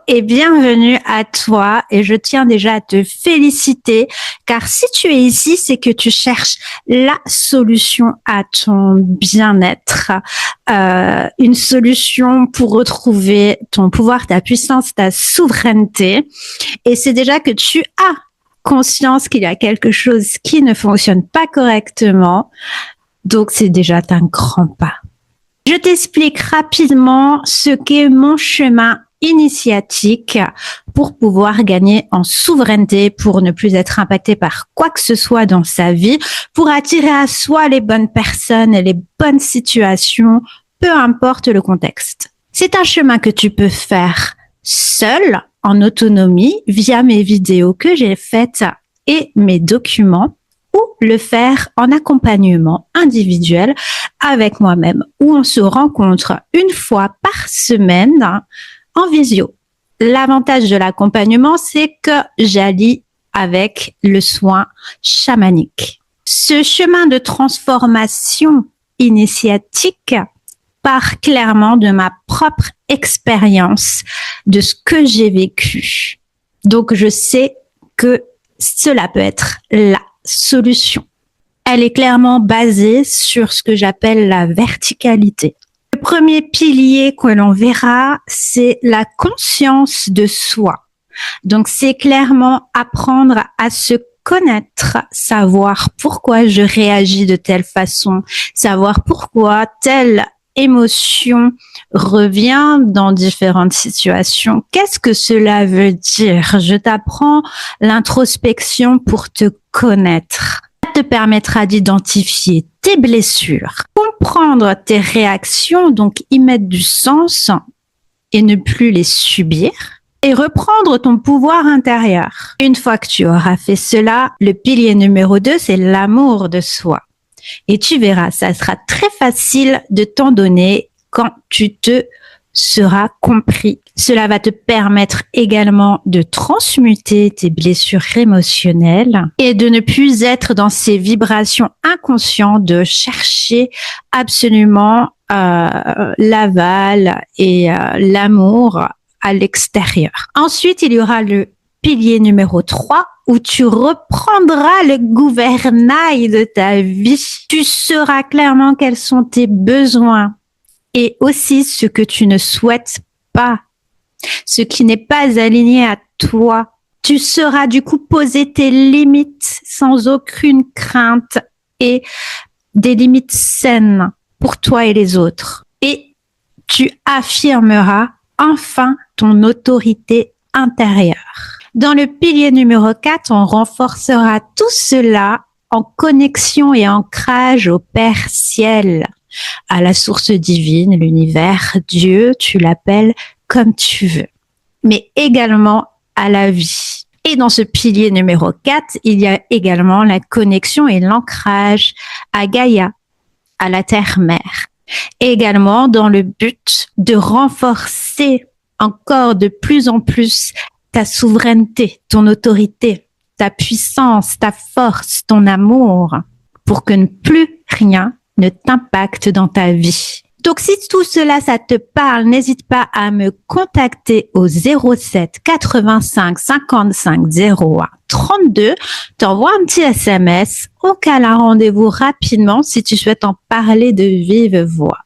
et bienvenue à toi et je tiens déjà à te féliciter car si tu es ici, c'est que tu cherches la solution à ton bien-être, une solution pour retrouver ton pouvoir, ta puissance, ta souveraineté et c'est déjà que tu as conscience qu'il y a quelque chose qui ne fonctionne pas correctement, donc c'est déjà un grand pas. Je t'explique rapidement ce qu'est mon chemin initiatique pour pouvoir gagner en souveraineté, pour ne plus être impacté par quoi que ce soit dans sa vie, pour attirer à soi les bonnes personnes et les bonnes situations, peu importe le contexte. C'est un chemin que tu peux faire seul, en autonomie, via mes vidéos que j'ai faites et mes documents, ou le faire en accompagnement individuel avec moi-même, où on se rencontre une fois par semaine en visio. L'avantage de l'accompagnement, c'est que j'allie avec le soin chamanique. Ce chemin de transformation initiatique part clairement de ma propre expérience, de ce que j'ai vécu. Donc, je sais que cela peut être la solution. Elle est clairement basée sur ce que j'appelle la verticalité. Le premier pilier que l'on verra, c'est la conscience de soi. Donc, c'est clairement apprendre à se connaître, savoir pourquoi je réagis de telle façon, savoir pourquoi telle émotion revient dans différentes situations. Qu'est-ce que cela veut dire? Je t'apprends l'introspection pour te connaître. Ça te permettra d'identifier tes blessures, comprendre tes réactions, donc y mettre du sens et ne plus les subir, et reprendre ton pouvoir intérieur. Une fois que tu auras fait cela, le pilier numéro 2, c'est l'amour de soi. Et tu verras, ça sera très facile de t'en donner quand tu te seras compris. Cela va te permettre également de transmuter tes blessures émotionnelles et de ne plus être dans ces vibrations inconscientes de chercher absolument l'aval et l'amour à l'extérieur. Ensuite, il y aura le pilier numéro 3, où tu reprendras le gouvernail de ta vie. Tu sauras clairement quels sont tes besoins et aussi ce que tu ne souhaites pas, ce qui n'est pas aligné à toi. Tu sauras du coup poser tes limites sans aucune crainte et des limites saines pour toi et les autres. Et tu affirmeras enfin ton autorité intérieure. Dans le pilier numéro 4, on renforcera tout cela en connexion et ancrage au Père Ciel, à la source divine, l'univers, Dieu, tu l'appelles comme tu veux, mais également à la vie. Et dans ce pilier numéro 4, il y a également la connexion et l'ancrage à Gaïa, à la Terre-Mère. Également dans le but de renforcer encore de plus en plus ta souveraineté, ton autorité, ta puissance, ta force, ton amour, pour que plus rien ne t'impacte dans ta vie. Donc, si tout cela, ça te parle, n'hésite pas à me contacter au 07 85 55 01 32. T'envoies un petit SMS, on cale un rendez-vous rapidement si tu souhaites en parler de vive voix.